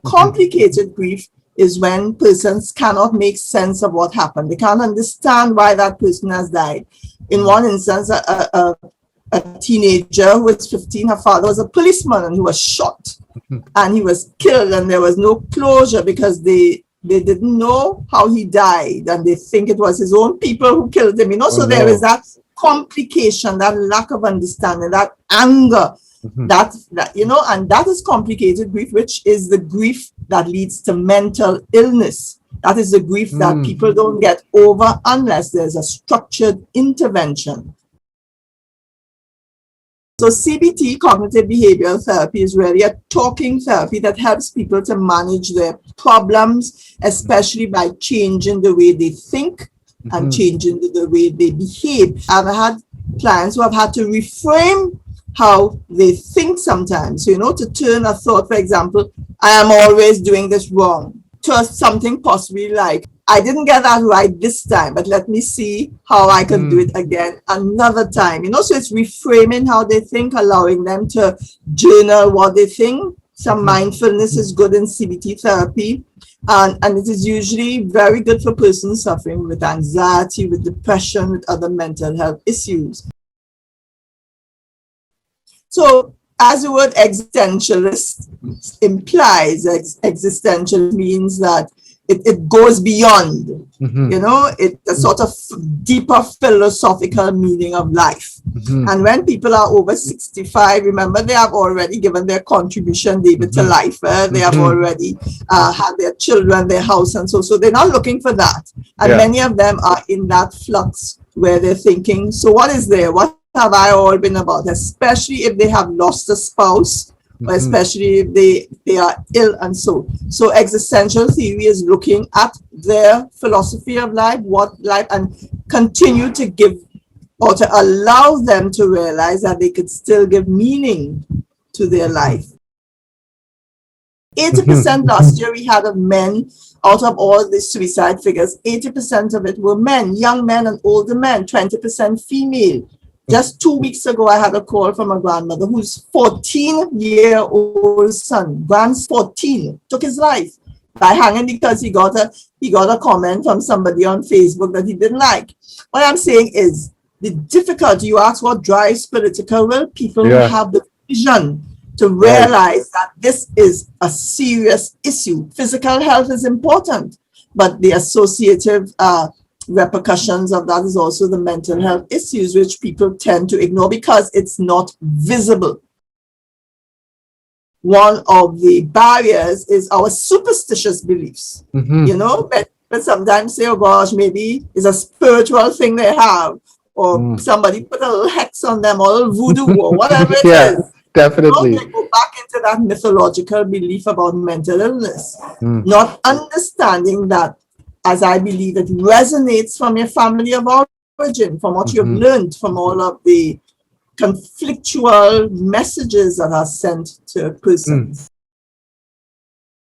Complicated grief is when persons cannot make sense of what happened. They can't understand why that person has died. In one instance, a teenager who was 15, her father was a policeman and he was shot and he was killed, and there was no closure because they didn't know how he died and they think it was his own people who killed him, so there is that complication, that lack of understanding, that anger, that and that is complicated grief, which is the grief that leads to mental illness. That is the grief that people don't get over unless there's a structured intervention. So CBT, cognitive behavioral therapy, is really a talking therapy that helps people to manage their problems, especially by changing the way they think and changing the way they behave. I've had clients who have had to reframe how they think sometimes, to turn a thought, for example, I am always doing this wrong, to something possibly like, I didn't get that right this time, but let me see how I can do it again another time. So it's reframing how they think, allowing them to journal what they think. Some mindfulness is good in CBT therapy. And it is usually very good for persons suffering with anxiety, with depression, with other mental health issues. So, as the word existentialist implies, existential means that it goes beyond, it's a sort of deeper philosophical meaning of life. And when people are over 65, remember, they have already given their contribution, David, to life. They have already had their children, their house, and so they're not looking for that. And many of them are in that flux where they're thinking, so what is there? What have I all been about? Especially if they have lost a spouse, or especially if they are ill, and so existential theory is looking at their philosophy of life, and continue to give or to allow them to realize that they could still give meaning to their life. 80% last year we had of men. Out of all the suicide figures, 80% of it were men, young men and older men, 20% female. Just 2 weeks ago, I had a call from a grandmother whose 14-year-old son, 14, took his life by hanging because he got a comment from somebody on Facebook that he didn't like. What I'm saying is the difficulty. You ask what drives political will, people who have the vision to realize that this is a serious issue. Physical health is important, but the associative repercussions of that is also the mental health issues, which people tend to ignore because it's not visible. One of the barriers is our superstitious beliefs. But sometimes say, oh gosh, maybe it's a spiritual thing they have, or somebody put a little hex on them, or a little voodoo, or whatever it is. Definitely. They go back into that mythological belief about mental illness, not understanding that, as I believe, it resonates from your family of origin, from what you've learned, from all of the conflictual messages that are sent to persons.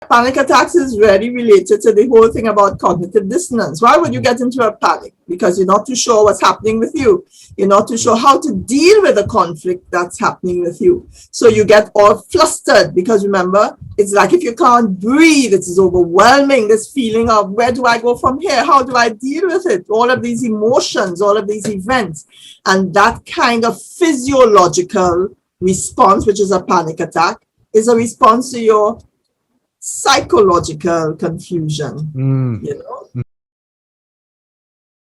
Panic attacks is really related to the whole thing about cognitive dissonance. Why would you get into a panic? Because you're not too sure what's happening with you. You're not too sure how to deal with the conflict that's happening with you. So you get all flustered because, remember, it's like if you can't breathe, it's overwhelming, this feeling of where do I go from here? How do I deal with it? All of these emotions, all of these events. And that kind of physiological response, which is a panic attack, is a response to your psychological confusion,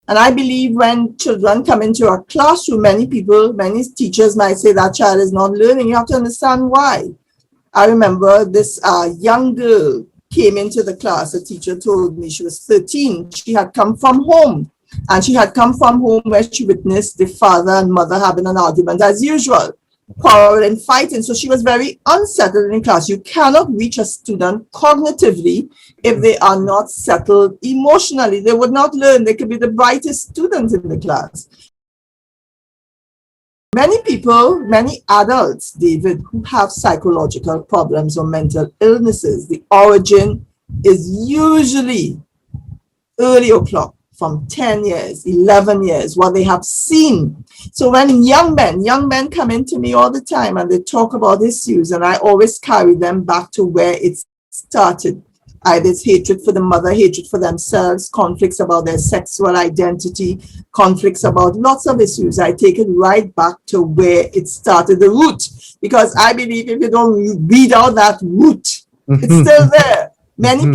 And I believe when children come into a classroom, many teachers might say that child is not learning. You have to understand why. I remember this young girl came into the class. A teacher told me she was 13. She had come from home, and she had come from home where she witnessed the father and mother having an argument as usual, quarreling, fighting. So she was very unsettled in class. You cannot reach a student cognitively if they are not settled emotionally. They would not learn. They could be the brightest students in the class. Many people, many adults, David, who have psychological problems or mental illnesses, the origin is usually early o'clock, from 10 years, 11 years, what they have seen. So when young men come into me all the time and they talk about issues, and I always carry them back to where it started. Either it's hatred for the mother, hatred for themselves, conflicts about their sexual identity, conflicts about lots of issues. I take it right back to where it started, the root. Because I believe if you don't weed out that root, it's still there. Many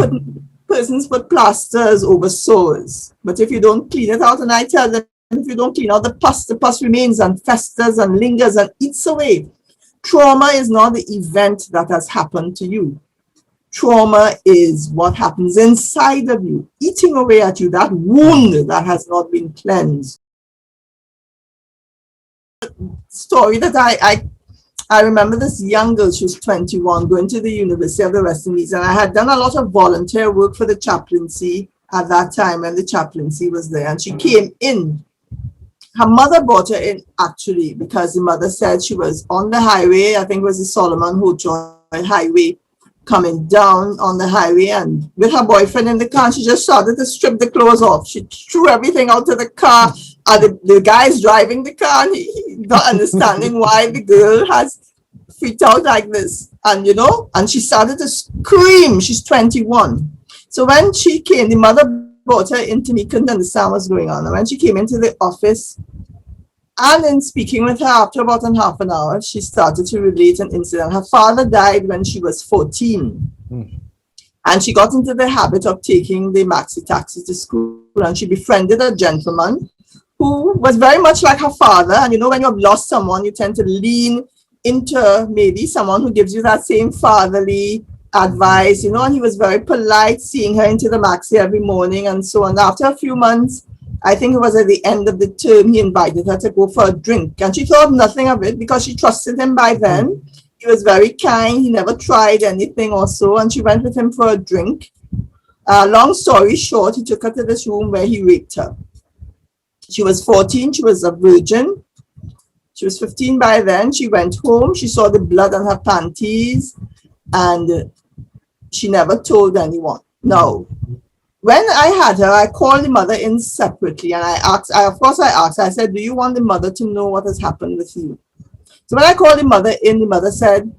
persons put plasters over sores. But if you don't clean it out, and I tell them, if you don't clean out the pus remains and festers and lingers and eats away. Trauma is not the event that has happened to you. Trauma is what happens inside of you, eating away at you, that wound that has not been cleansed. Story that I remember this young girl, she was 21, going to the University of the West Indies, and I had done a lot of volunteer work for the chaplaincy at that time when the chaplaincy was there, and she came in. Her mother brought her in, actually, because the mother said she was on the highway, I think it was the Solomon Hochul highway, coming down on the highway, and with her boyfriend in the car, she just started to strip the clothes off. She threw everything out of the car, and the guy's driving the car, and he not understanding why the girl has freaked out like this. And you know, and she started to scream. She's 21. So when she came, the mother brought her into me, couldn't understand what's going on. And when she came into the office, and in speaking with her after about half an hour, she started to relate an incident. Her father died when she was 14. And she got into the habit of taking the maxi taxi to school. And she befriended a gentleman who was very much like her father. And you know, when you have lost someone, you tend to lean into maybe someone who gives you that same fatherly advice, you know. And he was very polite, seeing her into the maxi every morning and so on. After a few months, I think it was at the end of the term, he invited her to go for a drink. And she thought nothing of it because she trusted him by then. He was very kind. He never tried anything or so. And she went with him for a drink. Long story short, he took her to this room where he raped her. She was 14. She was a virgin. She was 15 by then. She went home. She saw the blood on her panties. And she never told anyone. No. When I had her, I called the mother in separately, and I asked, I said, do you want the mother to know what has happened with you? So when I called the mother in, the mother said,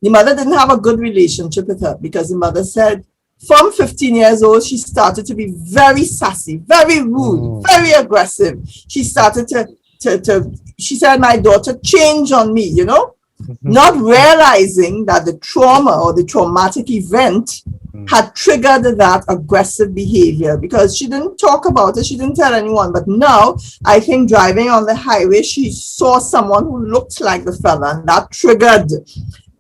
the mother didn't have a good relationship with her, because the mother said, from 15 years old, she started to be very sassy, very rude, very aggressive. She started she said, my daughter changed on me, you know, not realizing that the trauma or the traumatic event had triggered that aggressive behavior, because she didn't talk about it, she didn't tell anyone. But now, I think driving on the highway, she saw someone who looked like the fella, and that triggered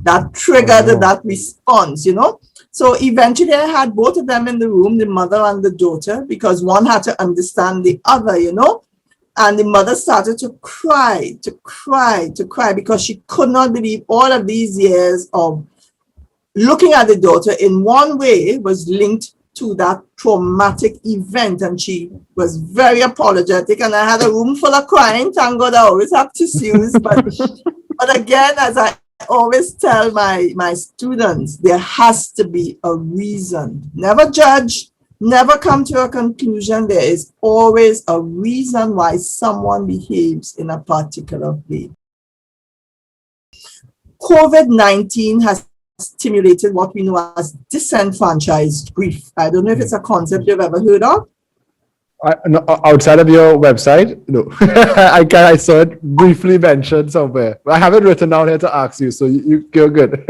that response, you know. So eventually I had both of them in the room, the mother and the daughter, because one had to understand the other, you know. And the mother started to cry, because she could not believe all of these years of looking at the daughter in one way was linked to that traumatic event. And she was very apologetic. And I had a room full of crying. Thank God I always have tissues. But again, as I always tell my students, there has to be a reason. Never judge, never come to a conclusion. There is always a reason why someone behaves in a particular way. COVID-19 has stimulated what we know as disenfranchised grief. I don't know if it's a concept you've ever heard of. No, outside of your website, no. I saw it briefly mentioned somewhere. I have it written down here to ask you, so you're good.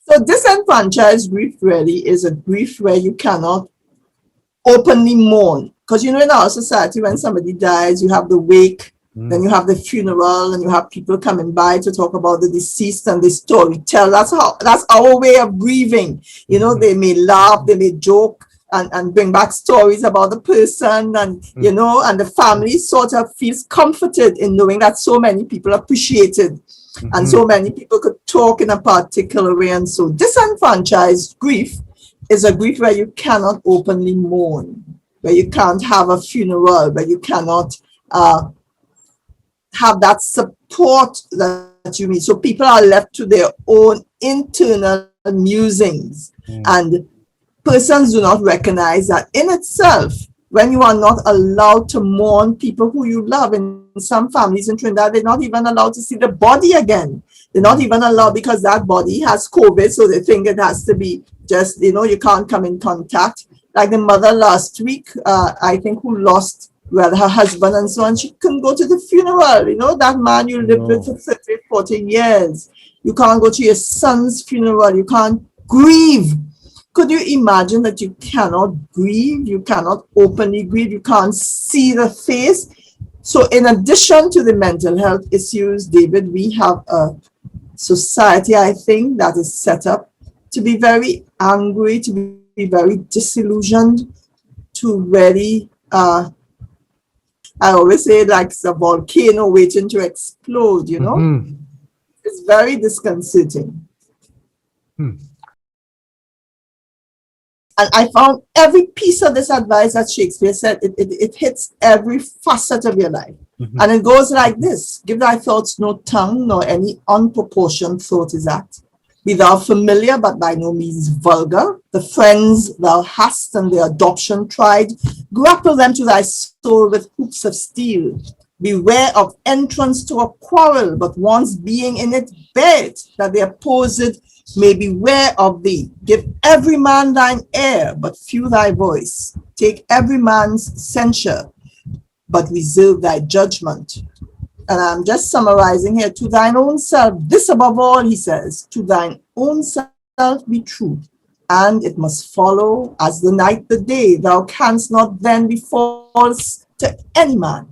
So disenfranchised grief really is a grief where you cannot openly mourn. Because you know, in our society, when somebody dies, you have the wake, then you have the funeral, and you have people coming by to talk about the deceased and the storytell. That's our way of grieving. You know, they may laugh, they may joke, and bring back stories about the person, and you know, and the family sort of feels comforted in knowing that so many people appreciated, and so many people could talk in a particular way. And so disenfranchised grief is a grief where you cannot openly mourn, where you can't have a funeral, where you cannot have that support that you need. So people are left to their own internal musings, and persons do not recognize that in itself, when you are not allowed to mourn people who you love. In some families in Trinidad, they're not even allowed to see the body again. They're not even allowed because that body has COVID, so they think it has to be just, you can't come in contact. Like the mother last week, I think, who lost, well, her husband and so on, she couldn't go to the funeral. That man you lived with for 30, 40 years. You can't go to your son's funeral. You can't grieve. Could you imagine that you cannot grieve? You cannot openly grieve. You can't see the face. So in addition to the mental health issues, David, we have a society, I think, that is set up to be very angry, to be very disillusioned, to really, I always say, like it's a volcano waiting to explode, It's very disconcerting. And I found every piece of this advice that Shakespeare said, it hits every facet of your life. And it goes like this: give thy thoughts no tongue, nor any unproportioned thought is that. Be thou familiar, but by no means vulgar. The friends thou hast and their adoption tried, grapple them to thy soul with hoops of steel. Beware of entrance to a quarrel, but once being in it, bear it, that the opposed may beware of thee. Give every man thine ear, but few thy voice. Take every man's censure, but reserve thy judgment. And I'm just summarizing here. To thine own self, this above all, he says, to thine own self be true, and it must follow as the night the day. Thou canst not then be false to any man.